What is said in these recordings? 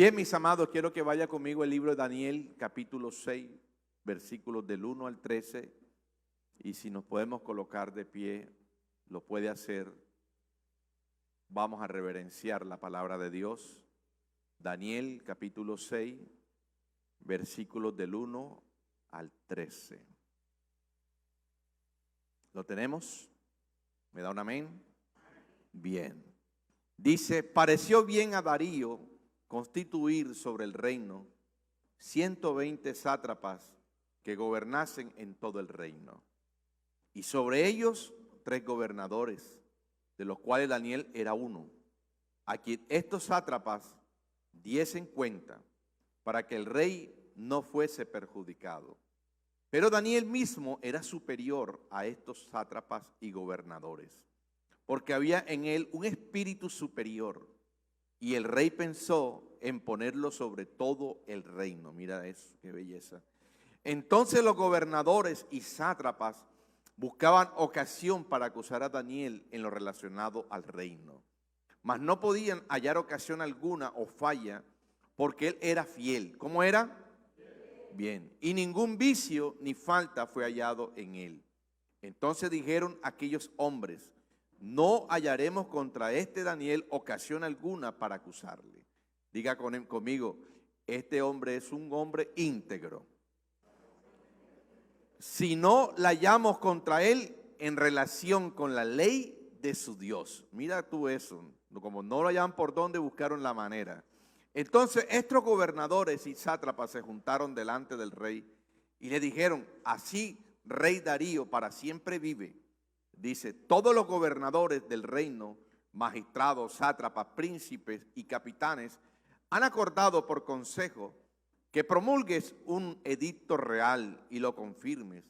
Bien, mis amados, quiero que vaya conmigo el libro de Daniel, capítulo 6, versículos del 1 al 13. Y si nos podemos colocar de pie, lo puede hacer. Vamos a reverenciar la palabra de Dios. Daniel, capítulo 6, versículos del 1 al 13. ¿Lo tenemos? ¿Me da un amén? Bien. Dice, pareció bien a Darío constituir sobre el reino 120 sátrapas que gobernasen en todo el reino. Y sobre ellos 3 gobernadores, de los cuales Daniel era uno, a quien estos sátrapas diesen cuenta para que el rey no fuese perjudicado. Pero Daniel mismo era superior a estos sátrapas y gobernadores, porque había en él un espíritu superior, y el rey pensó en ponerlo sobre todo el reino. Mira eso, qué belleza. Entonces los gobernadores y sátrapas buscaban ocasión para acusar a Daniel en lo relacionado al reino, mas no podían hallar ocasión alguna o falla, porque él era fiel. ¿Cómo era? Bien. Y ningún vicio ni falta fue hallado en él. Entonces dijeron aquellos hombres, no hallaremos contra este Daniel ocasión alguna para acusarle. Diga conmigo, este hombre es un hombre íntegro. Si no la hallamos contra él en relación con la ley de su Dios. Mira tú eso, como no lo hallaban por dónde, buscaron la manera. Entonces estos gobernadores y sátrapas se juntaron delante del rey y le dijeron, así rey Darío para siempre vive. Dice, todos los gobernadores del reino, magistrados, sátrapas, príncipes y capitanes, han acordado por consejo que promulgues un edicto real y lo confirmes,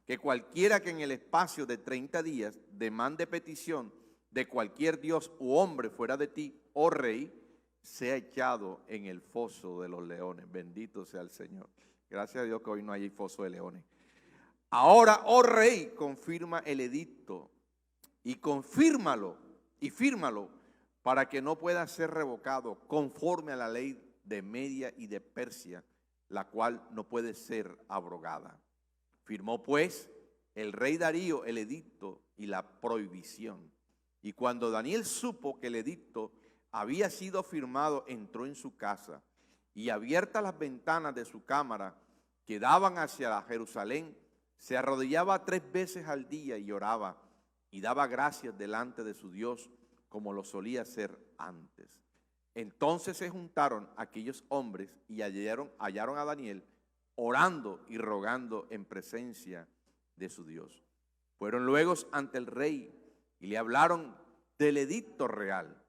que cualquiera que en el espacio de 30 días demande petición de cualquier dios u hombre fuera de ti, oh rey, sea echado en el foso de los leones. Bendito sea el Señor. Gracias a Dios que hoy no hay foso de leones. Ahora, oh rey, confirma el edicto y confírmalo y fírmalo para que no pueda ser revocado conforme a la ley de Media y de Persia, la cual no puede ser abrogada. Firmó pues el rey Darío el edicto y la prohibición. Y cuando Daniel supo que el edicto había sido firmado, entró en su casa y abiertas las ventanas de su cámara que daban hacia Jerusalén, se arrodillaba 3 veces al día y oraba y daba gracias delante de su Dios como lo solía hacer antes. Entonces se juntaron aquellos hombres y hallaron a Daniel orando y rogando en presencia de su Dios. Fueron luego ante el rey y le hablaron del edicto real.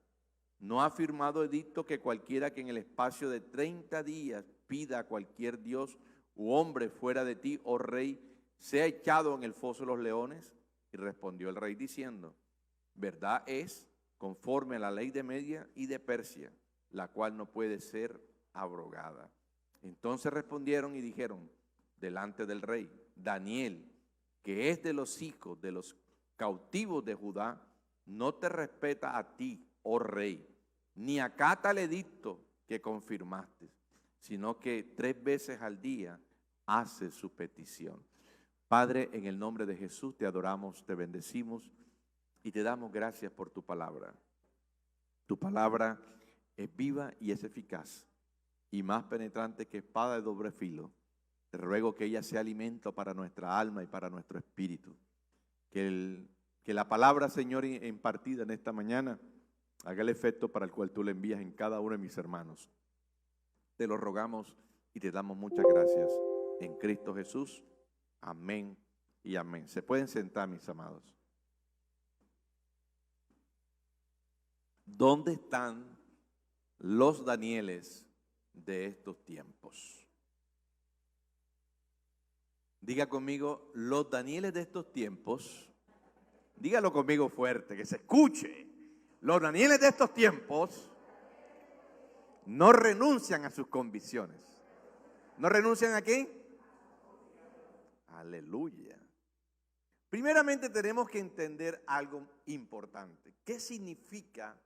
No ha firmado edicto que cualquiera que en el espacio de 30 días pida a cualquier dios u hombre fuera de ti, oh rey, sea echado en el foso de los leones. Y respondió el rey diciendo, verdad es conforme a la ley de Media y de Persia, la cual no puede ser abrogada. Entonces respondieron y dijeron delante del rey, Daniel, que es de los hijos de los cautivos de Judá, no te respeta a ti, oh rey, ni acata el edicto que confirmaste, sino que 3 veces al día hace su petición. Padre, en el nombre de Jesús te adoramos, te bendecimos y te damos gracias por tu palabra. Tu palabra es viva y es eficaz y más penetrante que espada de doble filo. Te ruego que ella sea alimento para nuestra alma y para nuestro espíritu. Que la palabra, Señor, impartida en esta mañana haga el efecto para el cual tú le envías en cada uno de mis hermanos. Te lo rogamos y te damos muchas gracias en Cristo Jesús. Amén y amén. Se pueden sentar, mis amados. ¿Dónde están los Danieles de estos tiempos? Diga conmigo, los Danieles de estos tiempos. Dígalo conmigo fuerte, que se escuche. Los Danieles de estos tiempos no renuncian a sus convicciones. ¿No renuncian a qué? Aleluya. Primeramente tenemos que entender algo importante. ¿Qué significa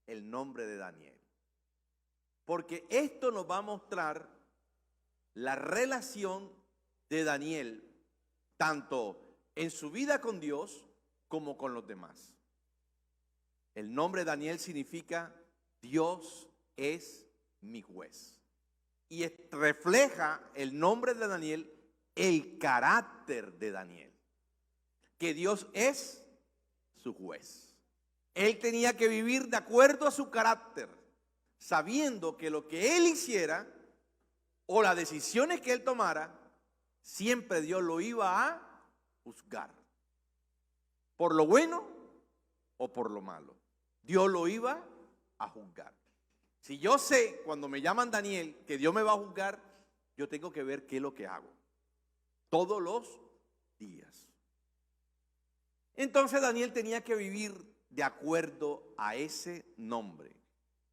el nombre de Daniel? porque esto nos va a mostrar la relación de Daniel, tanto en su vida con Dios como con los demás. El nombre Daniel significa Dios es mi juez. Y refleja el nombre de Daniel, el carácter de Daniel, que Dios es su juez. Él tenía que vivir de acuerdo a su carácter, sabiendo que lo que él hiciera o las decisiones que él tomara, siempre Dios lo iba a juzgar. Por lo bueno o por lo malo. Dios lo iba a juzgar. Si yo sé, cuando me llaman Daniel, que Dios me va a juzgar, yo tengo que ver qué es lo que hago. Todos los días. Entonces Daniel tenía que vivir de acuerdo a ese nombre.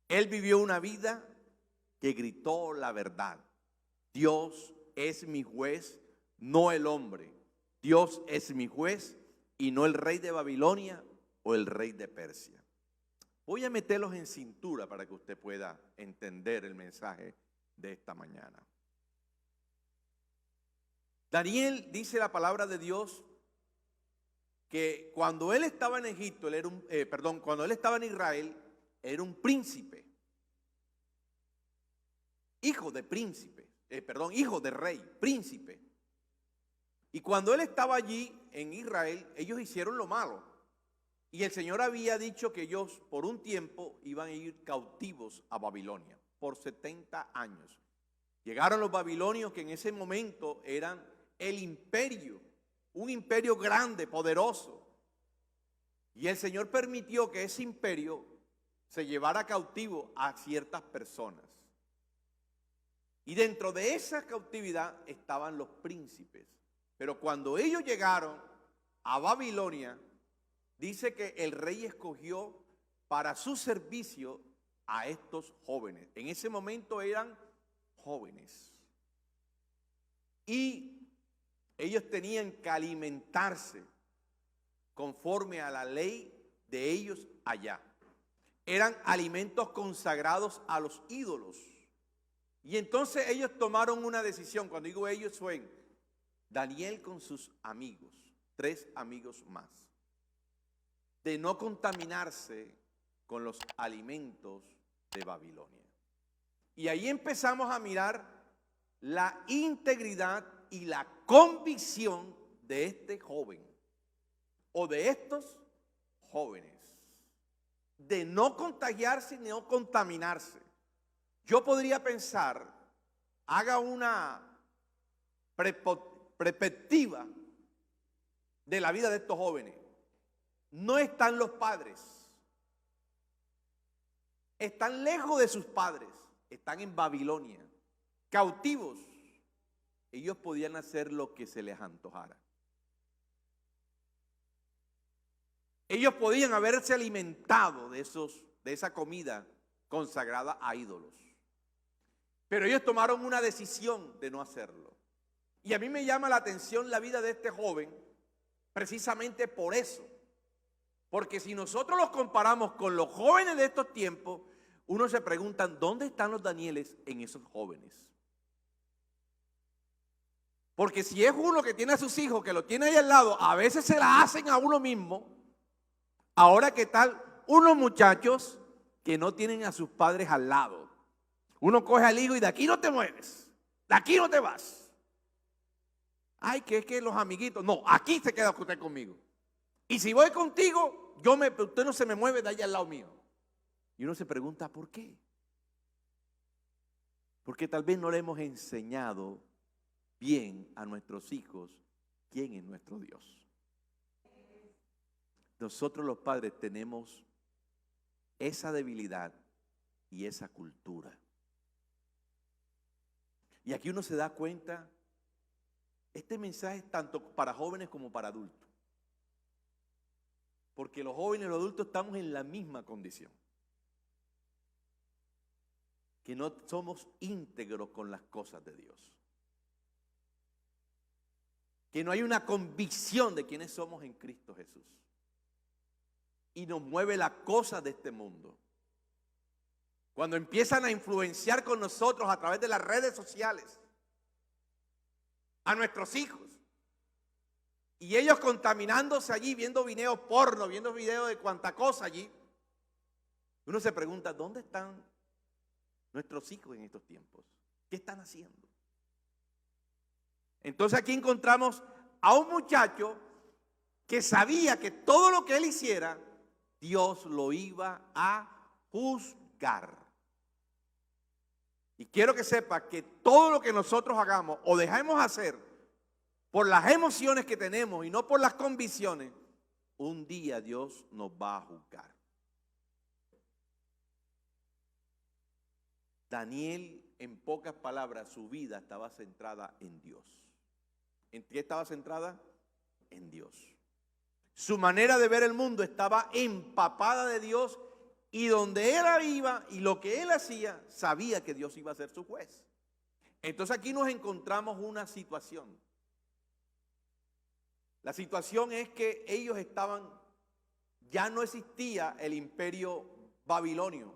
Él vivió una vida que gritó la verdad. Dios es mi juez, no el hombre. Dios es mi juez y no el rey de Babilonia o el rey de Persia. Voy a meterlos en cintura para que usted pueda entender el mensaje de esta mañana. Daniel, dice la palabra de Dios, que cuando él estaba en Egipto, cuando él estaba en Israel, era un príncipe. Hijo de príncipe, hijo de rey, príncipe. Y cuando él estaba allí en Israel, ellos hicieron lo malo. Y el Señor había dicho que ellos por un tiempo iban a ir cautivos a Babilonia, por 70 años. Llegaron los babilonios, que en ese momento eran el imperio, un imperio grande, poderoso. Y el Señor permitió que ese imperio se llevara cautivo a ciertas personas. Y dentro de esa cautividad estaban los príncipes. Pero cuando ellos llegaron a Babilonia, dice que el rey escogió para su servicio a estos jóvenes. En ese momento eran jóvenes. Y ellos tenían que alimentarse conforme a la ley de ellos allá. Eran alimentos consagrados a los ídolos. Y entonces ellos tomaron una decisión. Cuando digo ellos, fue Daniel con sus amigos, 3 amigos más, de no contaminarse con los alimentos de Babilonia. Y ahí empezamos a mirar la integridad y la convicción de este joven o de estos jóvenes, de no contagiarse ni no contaminarse. Yo podría pensar, haga una perspectiva de la vida de estos jóvenes. No están los padres, están lejos de sus padres, están en Babilonia, cautivos. Ellos podían hacer lo que se les antojara. Ellos podían haberse alimentado de esa comida consagrada a ídolos. Pero ellos tomaron una decisión de no hacerlo. Y a mí me llama la atención la vida de este joven precisamente por eso. Porque si nosotros los comparamos con los jóvenes de estos tiempos, uno se pregunta, ¿dónde están los Danieles en esos jóvenes? Porque si es uno que tiene a sus hijos, que lo tiene ahí al lado, a veces se la hacen a uno mismo. Ahora, ¿qué tal unos muchachos que no tienen a sus padres al lado? Uno coge al hijo y de aquí no te mueves, de aquí no te vas. Ay, que es que los amiguitos, no, aquí se queda usted conmigo. Y si voy contigo, usted no se me mueve de allá al lado mío. Y uno se pregunta, ¿por qué? Porque tal vez no le hemos enseñado bien a nuestros hijos quién es nuestro Dios. Nosotros los padres tenemos esa debilidad y esa cultura. Y aquí uno se da cuenta, este mensaje es tanto para jóvenes como para adultos. Porque los jóvenes y los adultos estamos en la misma condición. Que no somos íntegros con las cosas de Dios. Que no hay una convicción de quiénes somos en Cristo Jesús. Y nos mueve la cosa de este mundo. Cuando empiezan a influenciar con nosotros a través de las redes sociales a nuestros hijos. Y ellos contaminándose allí, viendo videos porno, viendo videos de cuanta cosa allí. Uno se pregunta, ¿dónde están nuestros hijos en estos tiempos? ¿Qué están haciendo? Entonces aquí encontramos a un muchacho que sabía que todo lo que él hiciera, Dios lo iba a juzgar. Y quiero que sepa que todo lo que nosotros hagamos o dejemos hacer por las emociones que tenemos y no por las convicciones, un día Dios nos va a juzgar. Daniel, en pocas palabras, su vida estaba centrada en Dios. ¿En qué estaba centrada? En Dios. Su manera de ver el mundo estaba empapada de Dios, y donde él iba y lo que él hacía, sabía que Dios iba a ser su juez. Entonces aquí nos encontramos una situación. La situación es que ellos ya no existía el imperio babilonio.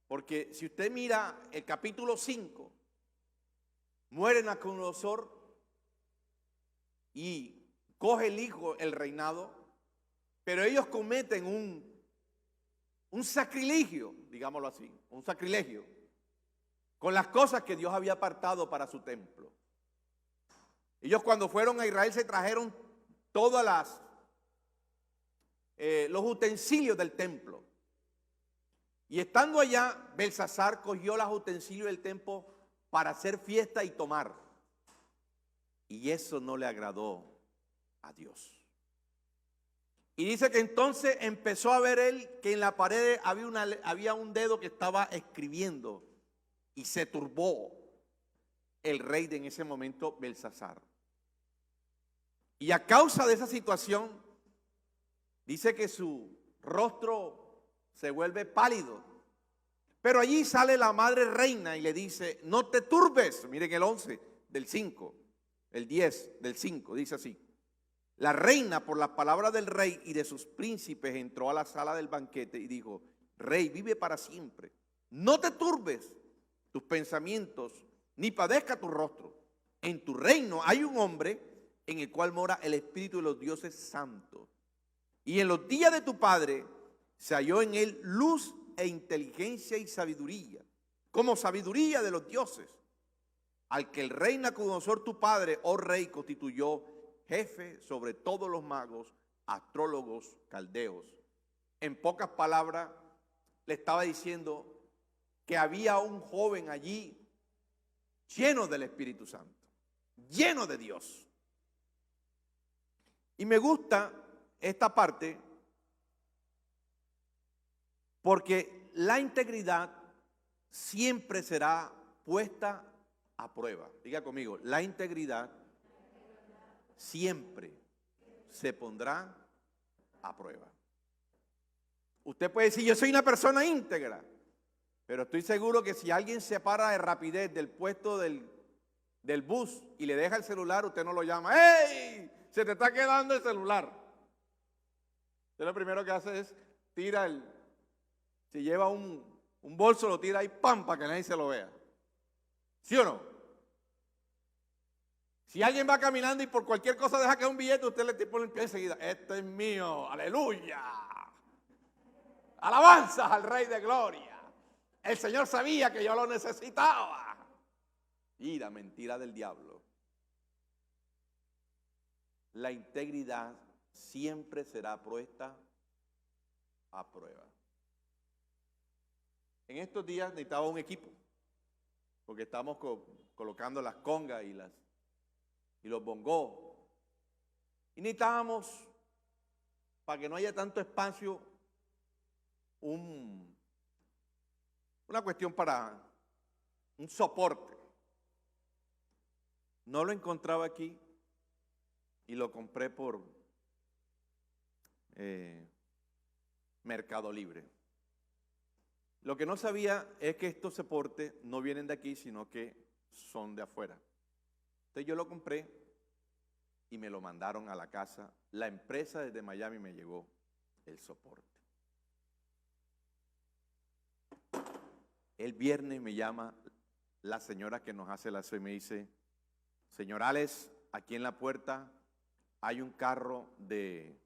Porque si usted mira el capítulo 5, muere Nabucodonosor y coge el hijo el reinado, pero ellos cometen un sacrilegio, digámoslo así, un sacrilegio, con las cosas que Dios había apartado para su templo. Ellos cuando fueron a Israel se trajeron todas los utensilios del templo. Y estando allá, Belsasar cogió los utensilios del templo para hacer fiesta y tomar. Y eso no le agradó a Dios. Y dice que entonces empezó a ver él que en la pared había un dedo que estaba escribiendo. Y se turbó el rey de en ese momento, Belsasar. Y a causa de esa situación, dice que su rostro se vuelve pálido. Pero allí sale la madre reina y le dice, no te turbes. Miren el 11 del 5, el 10 del 5, dice así. La reina, por las palabras del rey y de sus príncipes, entró a la sala del banquete y dijo, Rey, vive para siempre. No te turbes tus pensamientos, ni padezca tu rostro. En tu reino hay un hombre en el cual mora el Espíritu de los dioses santos. Y en los días de tu padre se halló en él luz e inteligencia y sabiduría, como sabiduría de los dioses, al que el rey Nabucodonosor tu padre, oh rey, constituyó jefe sobre todos los magos, astrólogos, caldeos. En pocas palabras, le estaba diciendo que había un joven allí lleno del Espíritu Santo, lleno de Dios. Y me gusta esta parte porque la integridad siempre será puesta a prueba. Diga conmigo, la integridad siempre se pondrá a prueba. Usted puede decir, yo soy una persona íntegra, pero estoy seguro que si alguien se para de rapidez del puesto del bus y le deja el celular, usted no lo llama. ¡Ey! Se te está quedando el celular. Usted lo primero que hace es tira si lleva un bolso, lo tira ahí, ¡pam!, para que nadie se lo vea. ¿Sí o no? Si alguien va caminando y por cualquier cosa deja caer un billete, usted le pone el pie enseguida. Este es mío, aleluya. Alabanzas al Rey de Gloria. El Señor sabía que yo lo necesitaba. Y la mentira del diablo. La integridad siempre será puesta a prueba. En estos días necesitaba un equipo, porque estamos colocando las congas y los bongos. Y necesitábamos, para que no haya tanto espacio, una cuestión para un soporte. No lo encontraba aquí y lo compré por Mercado Libre. Lo que no sabía es que estos soportes no vienen de aquí, sino que son de afuera. Entonces yo lo compré y me lo mandaron a la casa. La empresa desde Miami me llegó el soporte. El viernes me llama la señora que nos hace la aseo y me dice, señor Alex, aquí en la puerta hay un carro de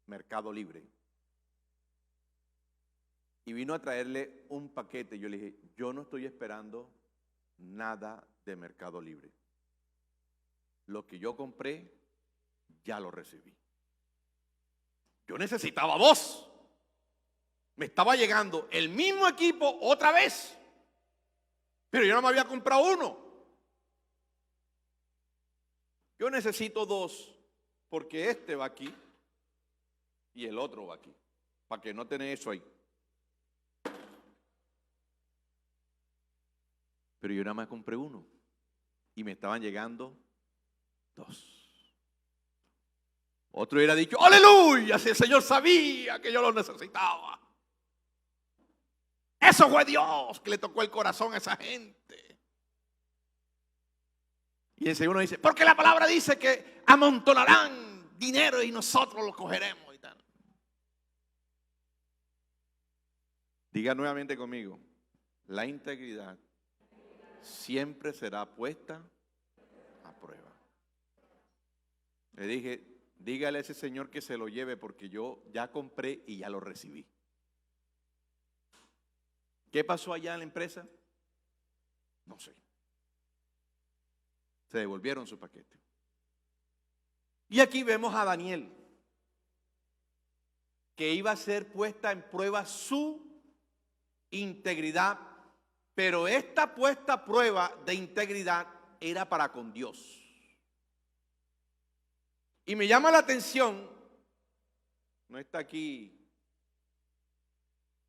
Mercado Libre. Y vino a traerle un paquete. Yo le dije, yo no estoy esperando nada de Mercado Libre. Lo que yo compré, ya lo recibí. Yo necesitaba dos. Me estaba llegando el mismo equipo otra vez. Pero yo no me había comprado uno. Yo necesito dos, porque este va aquí y el otro va aquí, para que no tenga eso ahí. Pero yo nada más compré uno y me estaban llegando dos. Otro hubiera dicho, aleluya, si el Señor sabía que yo lo necesitaba. Eso fue Dios que le tocó el corazón a esa gente. Y el Señor nos dice, porque la palabra dice que amontonarán dinero y nosotros lo cogeremos y tal. Diga nuevamente conmigo, la integridad siempre será puesta a prueba. Le dije, dígale a ese señor que se lo lleve porque yo ya compré y ya lo recibí. ¿Qué pasó allá en la empresa? No sé. Se devolvieron su paquete. Y aquí vemos a Daniel, que iba a ser puesta en prueba su integridad, pero esta puesta a prueba de integridad era para con Dios. Y me llama la atención, no está aquí,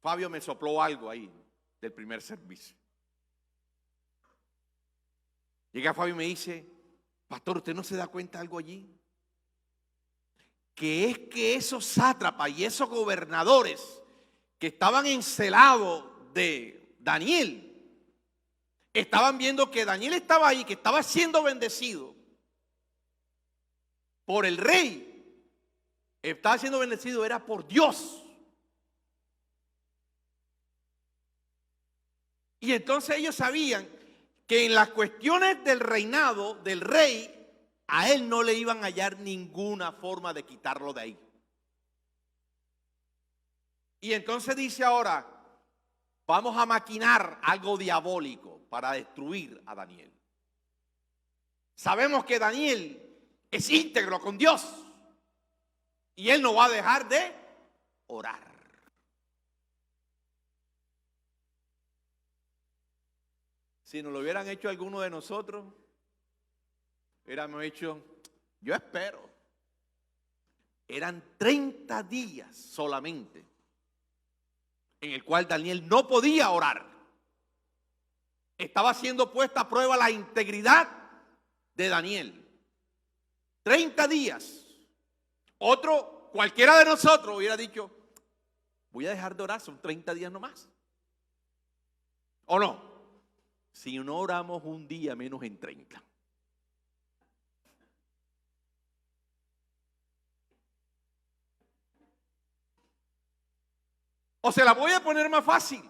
Fabio me sopló algo ahí del primer servicio. Llega Fabio y me dice, pastor, ¿usted no se da cuenta de algo allí? Que es que esos sátrapas y esos gobernadores que estaban encelados de Daniel, estaban viendo que Daniel estaba ahí, que estaba siendo bendecido por el rey, estaba siendo bendecido, era por Dios. Y entonces ellos sabían que en las cuestiones del reinado del rey, a él no le iban a hallar ninguna forma de quitarlo de ahí. Y entonces dice ahora, vamos a maquinar algo diabólico para destruir a Daniel. Sabemos que Daniel es íntegro con Dios y él no va a dejar de orar. Si nos lo hubieran hecho alguno de nosotros, hubiéramos hecho, yo espero. Eran 30 días solamente en el cual Daniel no podía orar. Estaba siendo puesta a prueba la integridad de Daniel. 30 días. Cualquiera de nosotros hubiera dicho, voy a dejar de orar, son 30 días nomás. ¿O no? Si no oramos un día menos en 30. O se la voy a poner más fácil.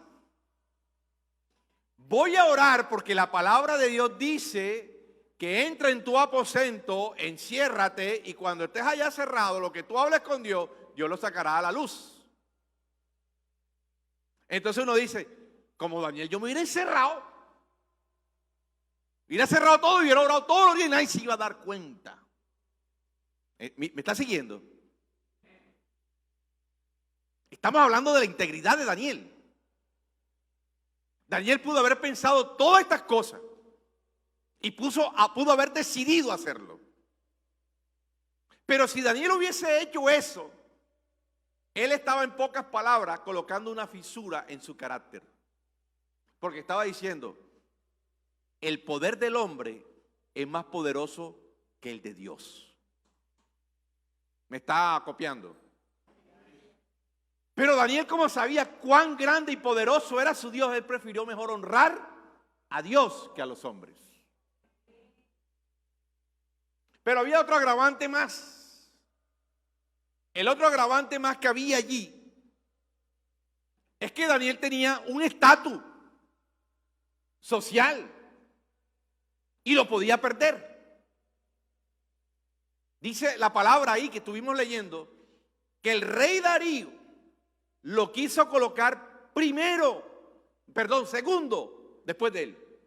Voy a orar porque la palabra de Dios dice que entra en tu aposento, enciérrate y cuando estés allá cerrado, lo que tú hables con Dios, Dios lo sacará a la luz. Entonces uno dice, como Daniel, yo me hubiera encerrado. Hubiera cerrado todo y hubiera orado todos los días y nadie se iba a dar cuenta. ¿Me está siguiendo? Estamos hablando de la integridad de Daniel. Daniel pudo haber pensado todas estas cosas y pudo haber decidido hacerlo. Pero si Daniel hubiese hecho eso, él estaba en pocas palabras colocando una fisura en su carácter. Porque estaba diciendo, el poder del hombre es más poderoso que el de Dios. ¿Me está copiando? Pero Daniel, como sabía cuán grande y poderoso era su Dios, él prefirió mejor honrar a Dios que a los hombres. Pero había otro agravante más. El otro agravante más que había allí es que Daniel tenía un estatus. social y lo podía perder. Dice la palabra ahí que estuvimos leyendo que el rey Darío lo quiso colocar segundo después de él.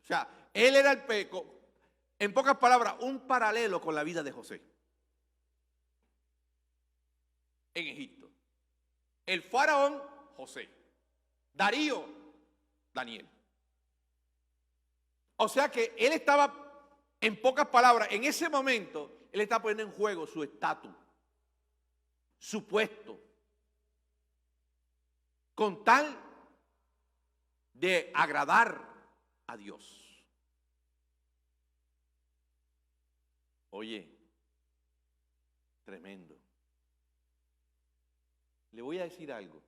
O sea, él era el peco, en pocas palabras, un paralelo con la vida de José en Egipto. El faraón, José. Darío, Daniel. O sea que él estaba, en pocas palabras, en ese momento, él estaba poniendo en juego su estatus, su puesto, con tal de agradar a Dios. Oye, tremendo. Le voy a decir algo.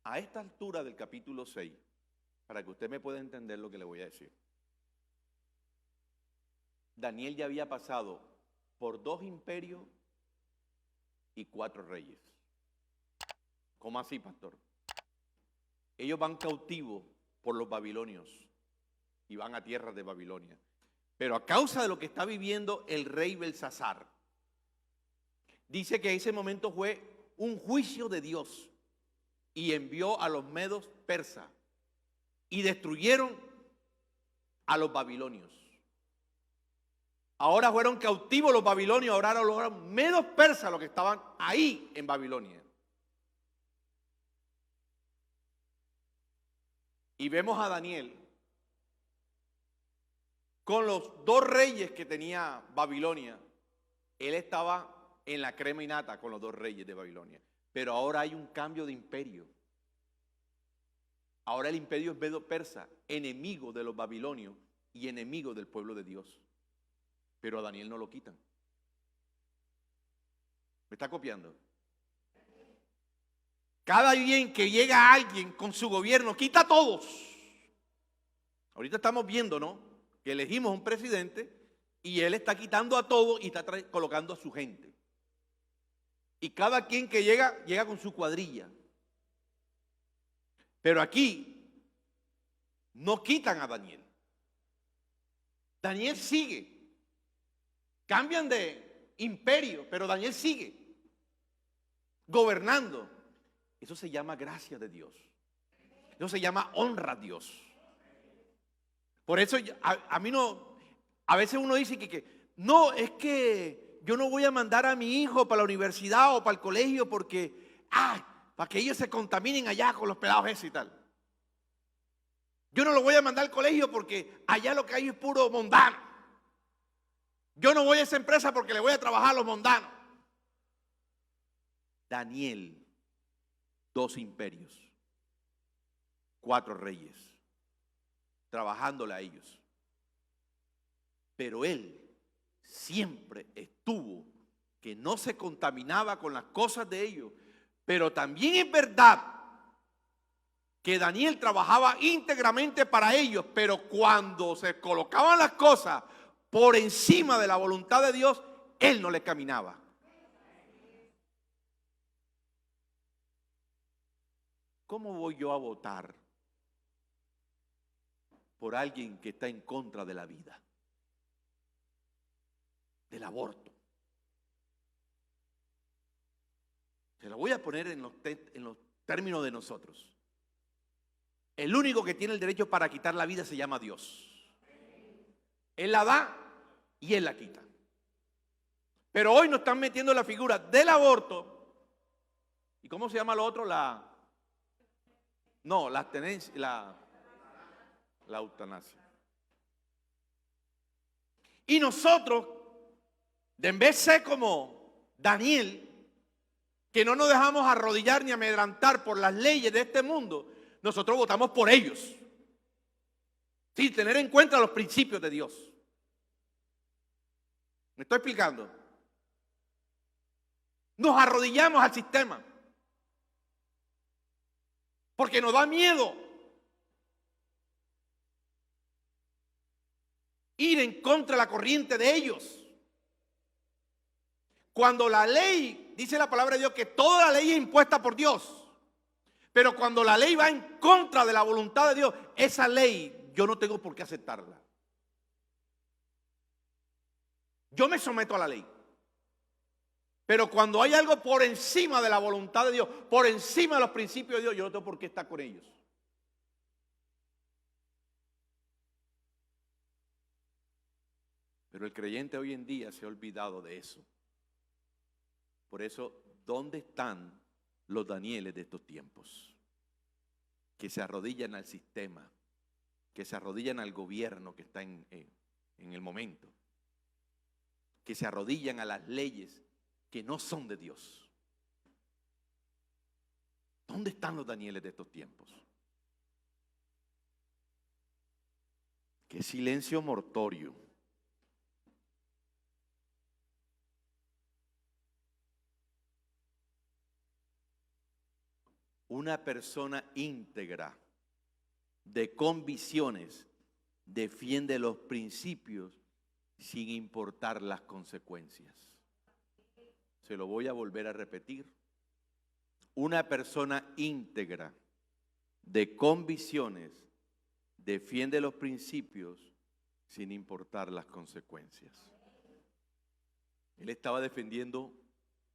A esta altura del capítulo 6, para que usted me pueda entender lo que le voy a decir, Daniel ya había pasado por 2 imperios y 4 reyes. ¿Cómo así, pastor? Ellos van cautivos por los babilonios y van a tierras de Babilonia. Pero a causa de lo que está viviendo el rey Belsasar, dice que ese momento fue un juicio de Dios y envió a los medos persas y destruyeron a los babilonios. Ahora fueron cautivos los babilonios, ahora los medos persas los que estaban ahí en Babilonia. Y vemos a Daniel con los 2 reyes que tenía Babilonia. Él estaba en la crema y nata con los 2 reyes de Babilonia. Pero ahora hay un cambio de imperio. Ahora el imperio es medo persa, enemigo de los babilonios y enemigo del pueblo de Dios. Pero a Daniel no lo quitan. ¿Me está copiando? Cada bien que llega alguien con su gobierno, quita a todos. Ahorita estamos viendo, ¿no?, que elegimos un presidente y él está quitando a todos y está colocando a su gente. Y cada quien que llega, llega con su cuadrilla. Pero aquí no quitan a Daniel. Daniel sigue. Cambian de imperio, pero Daniel sigue gobernando. Eso se llama gracia de Dios. Eso se llama honra a Dios. Por eso a mí no, a veces uno dice que no, es que yo no voy a mandar a mi hijo para la universidad o para el colegio porque, para que ellos se contaminen allá con los pelados esos y tal. Yo no lo voy a mandar al colegio porque allá lo que hay es puro mundano. Yo no voy a esa empresa porque le voy a trabajar a los mundanos. Daniel, 2 imperios, 4 reyes, trabajándole a ellos. Pero él siempre estuvo que no se contaminaba con las cosas de ellos. Pero también es verdad que Daniel trabajaba íntegramente para ellos, pero cuando se colocaban las cosas por encima de la voluntad de Dios, él no le caminaba. ¿Cómo voy yo a votar por alguien que está en contra de la vida, del aborto? Se lo voy a poner en los términos de nosotros. El único que tiene el derecho para quitar la vida se llama Dios. Él la da y Él la quita. Pero hoy nos están metiendo la figura del aborto. ¿Y cómo se llama lo otro? La eutanasia. Y nosotros, en vez de ser como Daniel, que no nos dejamos arrodillar ni amedrantar por las leyes de este mundo, nosotros votamos por ellos, sin tener en cuenta los principios de Dios. ¿Me estoy explicando? Nos arrodillamos al sistema porque nos da miedo ir en contra de la corriente de ellos. Cuando la ley, dice la palabra de Dios, que toda la ley es impuesta por Dios, Pero cuando la ley va en contra de la voluntad de Dios, esa ley yo no tengo por qué aceptarla. Yo me someto a la ley. Pero cuando hay algo por encima de la voluntad de Dios, por encima de los principios de Dios, yo no tengo por qué estar con ellos. Pero el creyente hoy en día se ha olvidado de eso. Por eso, ¿dónde están los Danieles de estos tiempos? Que se arrodillan al sistema, que se arrodillan al gobierno que está en el momento, que se arrodillan a las leyes que no son de Dios. ¿Dónde están los Danieles de estos tiempos? Qué silencio mortorio. Una persona íntegra, de convicciones, defiende los principios sin importar las consecuencias. Se lo voy a volver a repetir. Una persona íntegra, de convicciones, defiende los principios sin importar las consecuencias. Él estaba defendiendo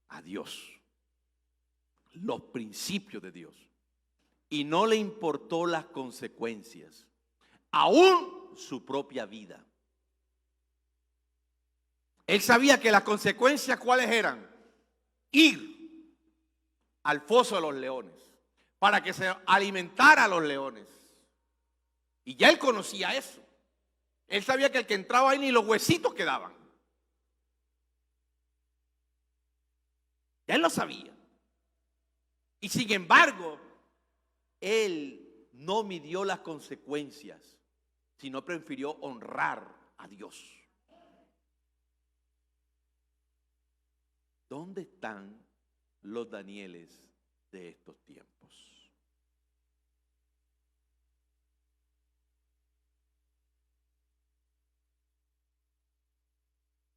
a Dios, los principios de Dios, y no le importó las consecuencias, aún su propia vida. Él sabía que las consecuencias, ¿cuáles eran? Ir al foso de los leones para que se alimentara a los leones. Y ya él conocía eso. Él sabía que el que entraba ahí ni los huesitos quedaban. Ya él lo sabía. Y sin embargo, él no midió las consecuencias, sino prefirió honrar a Dios. ¿Dónde están los Danieles de estos tiempos?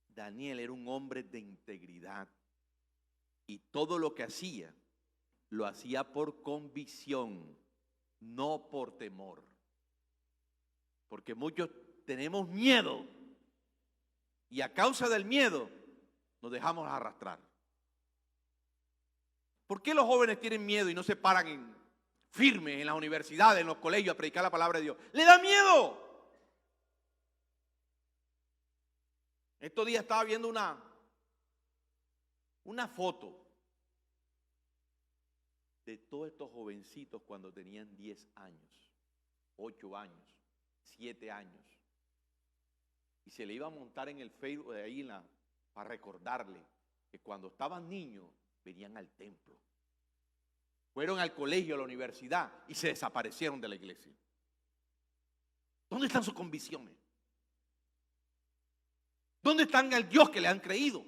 Daniel era un hombre de integridad y todo lo que hacía, lo hacía por convicción, no por temor. Porque muchos tenemos miedo y a causa del miedo nos dejamos arrastrar. ¿Por qué los jóvenes tienen miedo y no se paran firmes en las universidades, en los colegios a predicar la palabra de Dios? ¡Le da miedo! Estos días estaba viendo una foto de todos estos jovencitos cuando tenían 10 años, 8 años, 7 años. Y se le iba a montar en el Facebook de ahí para recordarle que cuando estaban niños venían al templo. Fueron al colegio, a la universidad y se desaparecieron de la iglesia. ¿Dónde están sus convicciones? ¿Dónde están el Dios que le han creído?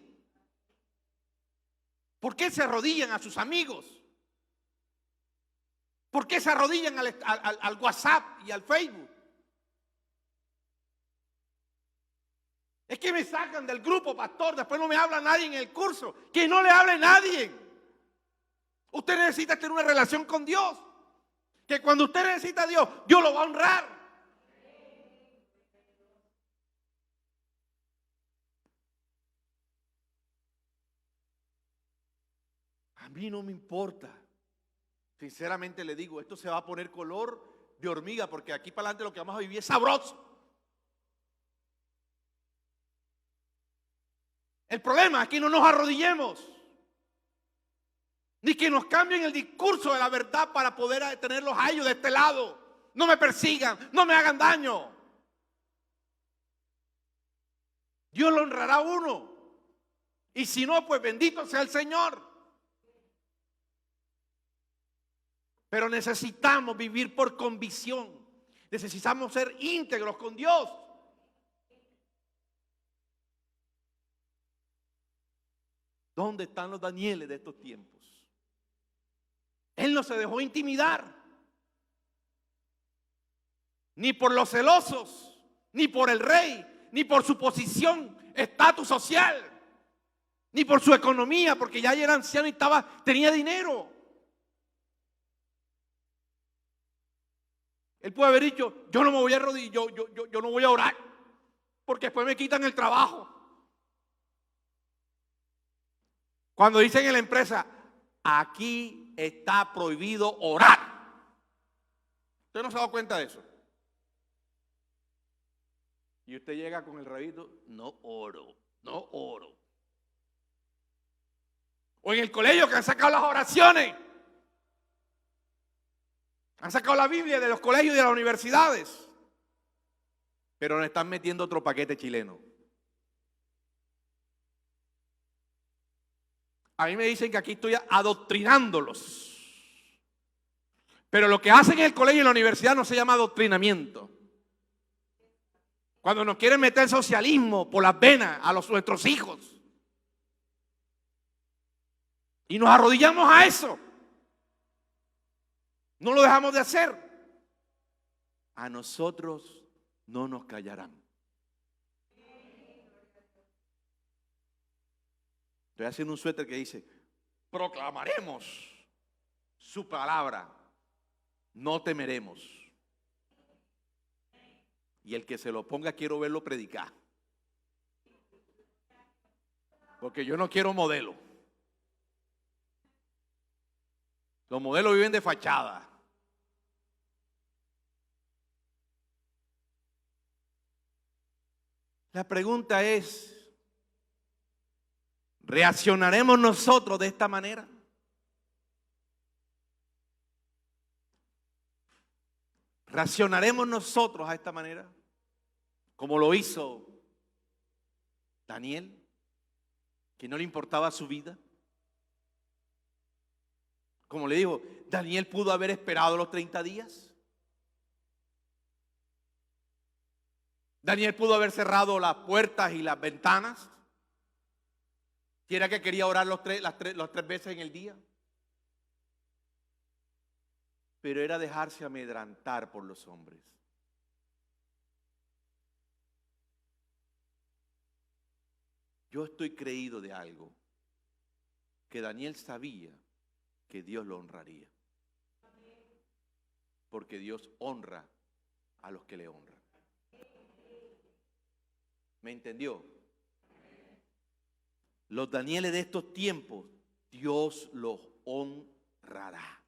¿Por qué se arrodillan a sus amigos? ¿Por qué se arrodillan al WhatsApp y al Facebook? Es que me sacan del grupo, pastor, después no me habla nadie en el curso. Que no le hable nadie. Usted necesita tener una relación con Dios. Que cuando usted necesita a Dios, Dios lo va a honrar. A mí no me importa. Sinceramente le digo, esto se va a poner color de hormiga porque aquí para adelante lo que vamos a vivir es sabroso. El problema es que no nos arrodillemos, ni que nos cambien el discurso de la verdad para poder tenerlos a ellos de este lado. No me persigan, no me hagan daño. Dios lo honrará a uno. Y si no, pues bendito sea el Señor. Pero necesitamos vivir por convicción. Necesitamos ser íntegros con Dios. ¿Dónde están los Danieles de estos tiempos? Él no se dejó intimidar. Ni por los celosos, ni por el rey, ni por su posición, estatus social, ni por su economía, porque ya era anciano y tenía dinero. Él puede haber dicho, yo no me voy a arrodillar, yo no voy a orar, porque después me quitan el trabajo. Cuando dicen en la empresa, aquí está prohibido orar. ¿Usted no se ha dado cuenta de eso? Y usted llega con el rabito, no oro. O en el colegio que han sacado las oraciones. Han sacado la Biblia de los colegios y de las universidades. Pero nos están metiendo otro paquete chileno. A mí me dicen que aquí estoy adoctrinándolos. Pero lo que hacen en el colegio y en la universidad no se llama adoctrinamiento. Cuando nos quieren meter socialismo por las venas a nuestros hijos. Y nos arrodillamos a eso. No lo dejamos de hacer. A nosotros no nos callarán. Estoy haciendo un suéter que dice, proclamaremos su palabra, no temeremos. Y el que se lo ponga quiero verlo predicar. Porque yo no quiero modelo. Los modelos viven de fachada. La pregunta es, ¿reaccionaremos nosotros de esta manera? ¿Reaccionaremos nosotros a esta manera? Como lo hizo Daniel, que no le importaba su vida. Como le digo, Daniel pudo haber esperado los 30 días. Daniel pudo haber cerrado las puertas y las ventanas. Si era que quería orar las tres veces en el día. Pero era dejarse amedrantar por los hombres. Yo estoy creído de algo, que Daniel sabía que Dios lo honraría. Porque Dios honra a los que le honran. ¿Me entendió? Los Danieles de estos tiempos, Dios los honrará.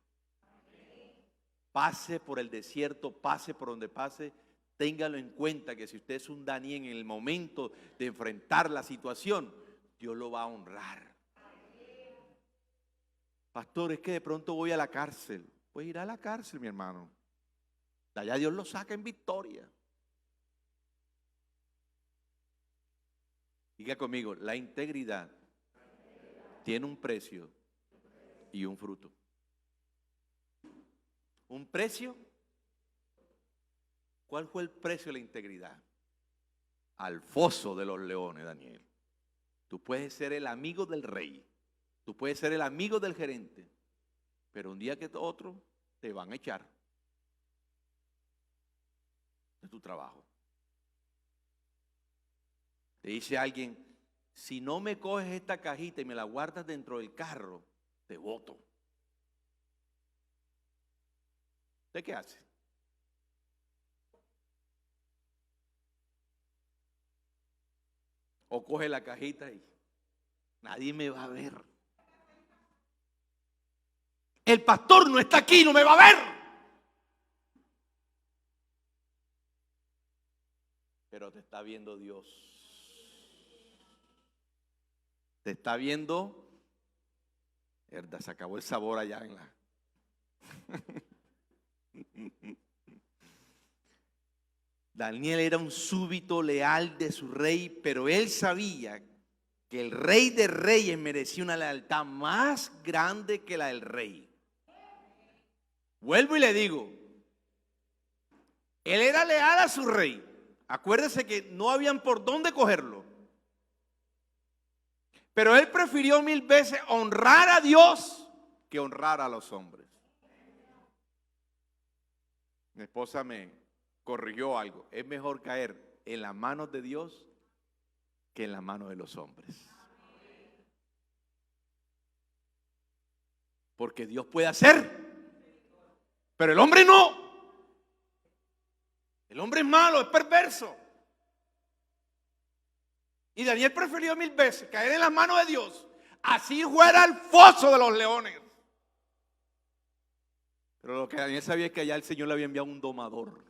Pase por el desierto, pase por donde pase, téngalo en cuenta que si usted es un Daniel en el momento de enfrentar la situación, Dios lo va a honrar. Pastor, es que de pronto voy a la cárcel. Pues irá a la cárcel, mi hermano. De allá Dios lo saca en victoria. Diga conmigo, la integridad tiene un precio y un fruto. ¿Un precio? ¿Cuál fue el precio de la integridad? Al foso de los leones, Daniel. Tú puedes ser el amigo del rey. Tú puedes ser el amigo del gerente. Pero un día que otro te van a echar de tu trabajo. Te dice alguien, si no me coges esta cajita y me la guardas dentro del carro, te boto. ¿Usted qué hace? O coge la cajita y nadie me va a ver. El pastor no está aquí, no me va a ver. Pero te está viendo Dios. Te está viendo. Verdad, se acabó el sabor allá en la. Daniel era un súbdito leal de su rey, pero él sabía que el rey de reyes merecía una lealtad más grande que la del rey. Vuelvo y le digo, él era leal a su rey. Acuérdese que no habían por dónde cogerlo. Pero él prefirió 1000 veces honrar a Dios que honrar a los hombres. Mi esposa me corrigió algo. Es mejor caer en las manos de Dios que en las manos de los hombres. Porque Dios puede hacer, pero el hombre no. hombre es malo, es perverso. Y Daniel prefirió 1000 veces caer en las manos de Dios, así fuera el foso de los leones. Pero lo que Daniel sabía es que allá el Señor le había enviado un domador.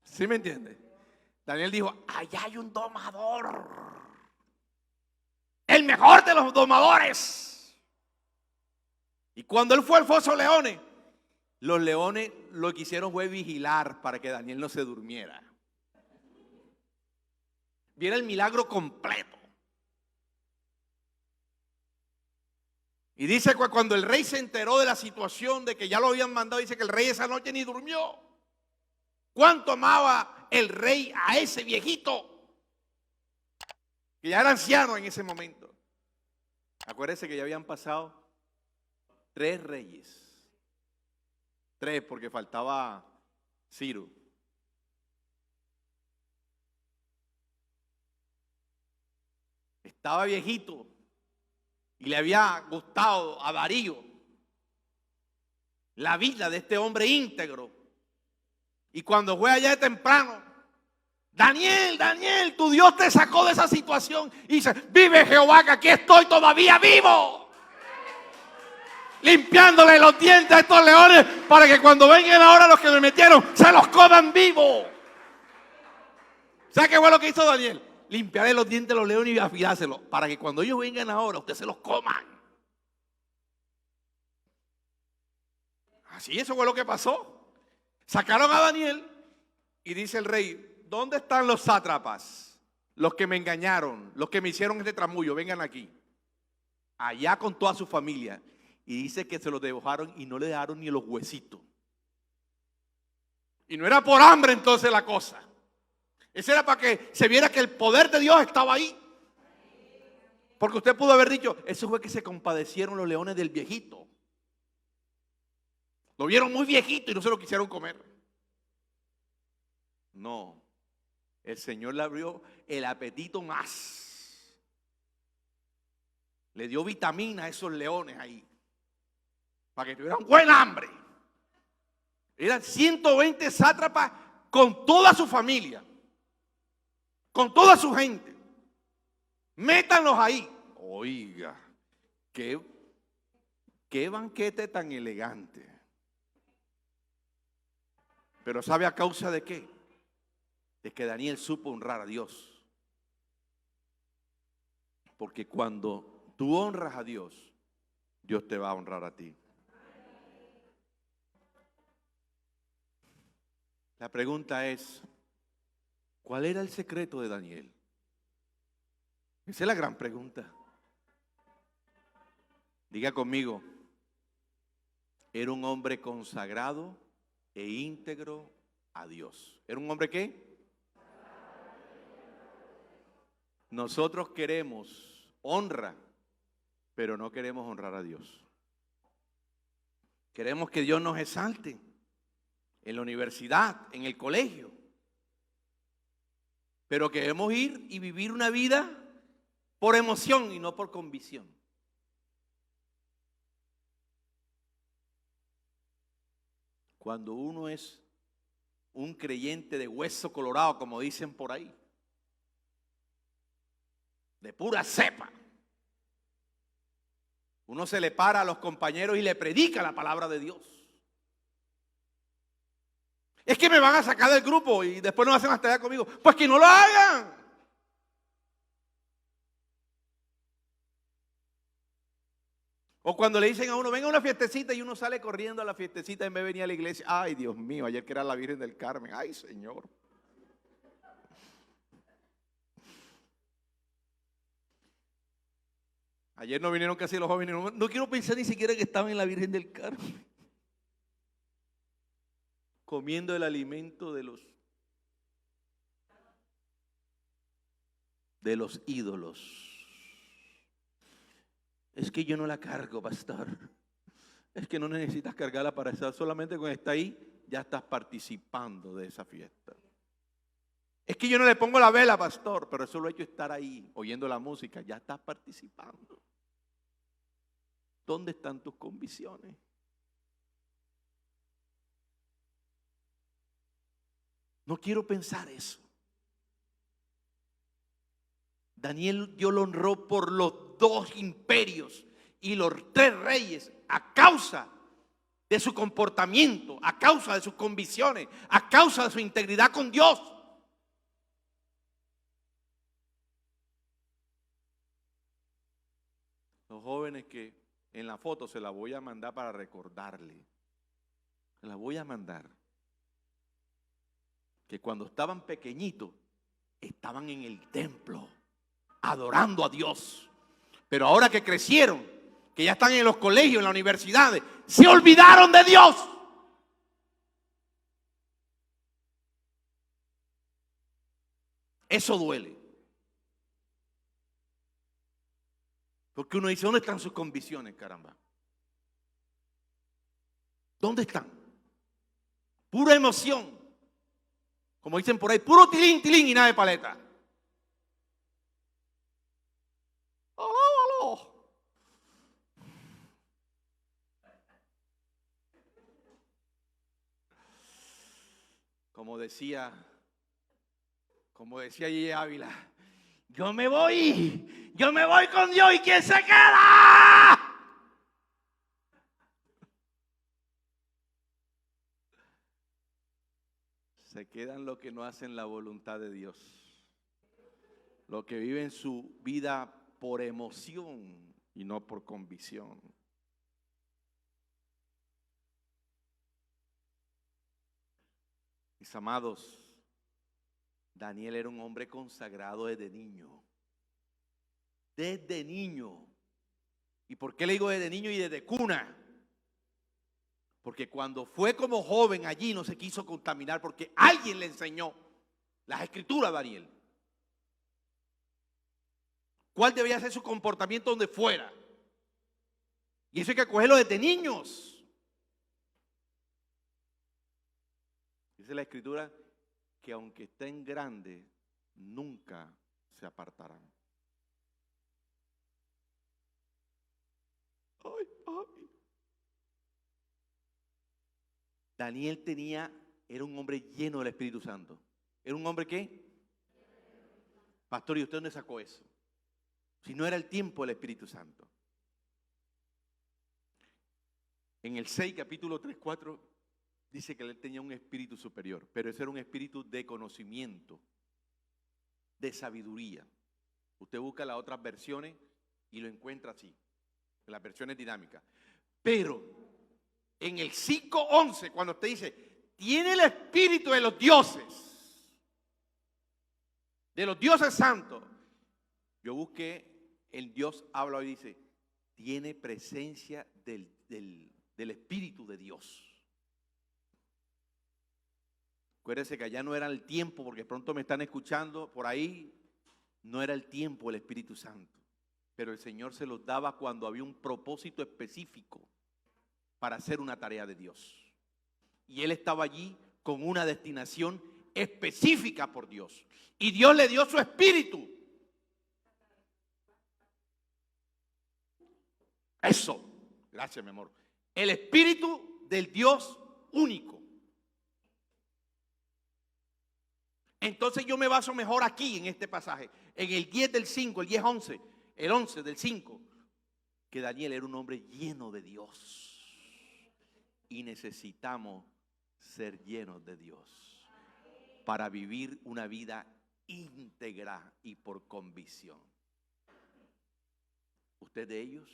¿Sí me entiende? Daniel dijo, allá hay un domador, el mejor de los domadores. Y cuando él fue al foso de leones, los leones lo que hicieron fue vigilar para que Daniel no se durmiera. Viera el milagro completo. Y dice que cuando el rey se enteró de la situación, de que ya lo habían mandado, dice que el rey esa noche ni durmió. ¿Cuánto amaba el rey a ese viejito? Que ya era anciano en ese momento. Acuérdense que ya habían pasado 3 reyes. 3 porque faltaba Ciro. Estaba viejito y le había gustado a Darío la vida de este hombre íntegro. Y cuando fue allá de temprano, Daniel, Daniel, tu Dios te sacó de esa situación. Y dice, vive Jehová, que aquí estoy todavía vivo, limpiándole los dientes a estos leones para que cuando vengan ahora los que me metieron se los coman vivos. ¿Sabe qué fue lo que hizo Daniel? Limpiarle los dientes a los leones y afilárselos para que cuando ellos vengan ahora ustedes se los coman. Así eso fue lo que pasó. Sacaron a Daniel y dice el rey, ¿dónde están los sátrapas? Los que me engañaron, los que me hicieron este tramullo, vengan aquí. Allá con toda su familia. Y dice que se los dejaron y no le dejaron ni los huesitos. Y no era por hambre entonces la cosa. Eso era para que se viera que el poder de Dios estaba ahí. Porque usted pudo haber dicho, eso fue que se compadecieron los leones del viejito. Lo vieron muy viejito y no se lo quisieron comer. No, el Señor le abrió el apetito más. Le dio vitamina a esos leones ahí, para que tuvieran buen hambre. Eran 120 sátrapas con toda su familia, con toda su gente. Métanlos ahí. Oiga, qué banquete tan elegante. Pero ¿sabe a causa de qué? De que Daniel supo honrar a Dios. Porque cuando tú honras a Dios, Dios te va a honrar a ti. La pregunta es, ¿cuál era el secreto de Daniel? Esa es la gran pregunta. Diga conmigo, era un hombre consagrado e íntegro a Dios. ¿Era un hombre qué? Nosotros queremos honra, pero no queremos honrar a Dios. Queremos que Dios nos exalte en la universidad, en el colegio, pero queremos ir y vivir una vida por emoción y no por convicción. Cuando uno es un creyente de hueso colorado, como dicen por ahí, de pura cepa, uno se le para a los compañeros y le predica la palabra de Dios. Es que me van a sacar del grupo y después no hacen las tareas conmigo. Pues que no lo hagan. O cuando le dicen a uno, venga a una fiestecita y uno sale corriendo a la fiestecita en vez de venir a la iglesia. Ay, Dios mío, ayer que era la Virgen del Carmen. Ay, Señor. Ayer no vinieron casi los jóvenes. No quiero pensar ni siquiera que estaban en la Virgen del Carmen, comiendo el alimento de los ídolos. Es que yo no la cargo, pastor. Es que no necesitas cargarla para estar. Solamente con estar ahí, ya estás participando de esa fiesta. Es que yo no le pongo la vela, pastor, pero eso lo he hecho estar ahí, oyendo la música. Ya estás participando. ¿Dónde están tus convicciones? No quiero pensar eso. Daniel, Dios lo honró por los 2 imperios y los 3 reyes a causa de su comportamiento, a causa de sus convicciones, a causa de su integridad con Dios. Los jóvenes que en la foto se la voy a mandar para recordarle. Se la voy a mandar. Que cuando estaban pequeñitos, estaban en el templo, adorando a Dios. Pero ahora que crecieron, que ya están en los colegios, en las universidades, se olvidaron de Dios. Eso duele. Porque uno dice, ¿dónde están sus convicciones, caramba? ¿Dónde están? Pura emoción. Como dicen por ahí, puro tilín, tilín y nada de paleta. ¡Aló, aló! Como decía Yeye Ávila, yo me voy con Dios, ¿y quién se queda? Se quedan los que no hacen la voluntad de Dios, los que viven su vida por emoción y no por convicción. Mis amados, Daniel era un hombre consagrado desde niño. Desde niño. ¿Y por qué le digo desde niño y desde cuna? Porque cuando fue como joven allí no se quiso contaminar porque alguien le enseñó las escrituras a Daniel. ¿Cuál debía ser su comportamiento donde fuera? Y eso hay que cogerlo desde niños. Dice la escritura que aunque estén grandes, nunca se apartarán. Ay, papi. Daniel era un hombre lleno del Espíritu Santo. ¿Era un hombre qué? Pastor, ¿y usted dónde sacó eso? Si no era el tiempo del Espíritu Santo. En el 6, capítulo 3, 4, dice que él tenía un espíritu superior, pero ese era un espíritu de conocimiento, de sabiduría. Usted busca las otras versiones y lo encuentra así, en las versiones dinámicas. Pero en el 5:11, cuando usted dice, tiene el espíritu de los dioses santos, yo busqué, el Dios habla y dice, tiene presencia del Espíritu de Dios. Acuérdense que allá no era el tiempo, porque pronto me están escuchando por ahí, no era el tiempo el Espíritu Santo, pero el Señor se los daba cuando había un propósito específico para hacer una tarea de Dios. Y él estaba allí con una destinación específica por Dios. Y Dios le dio su espíritu. Eso, gracias mi amor. El espíritu del Dios único. Entonces yo me baso mejor aquí en este pasaje, en el 10 del 5, el 10:11, el 11 del 5, que Daniel era un hombre lleno de Dios. Y necesitamos ser llenos de Dios para vivir una vida íntegra y por convicción. ¿Usted de ellos?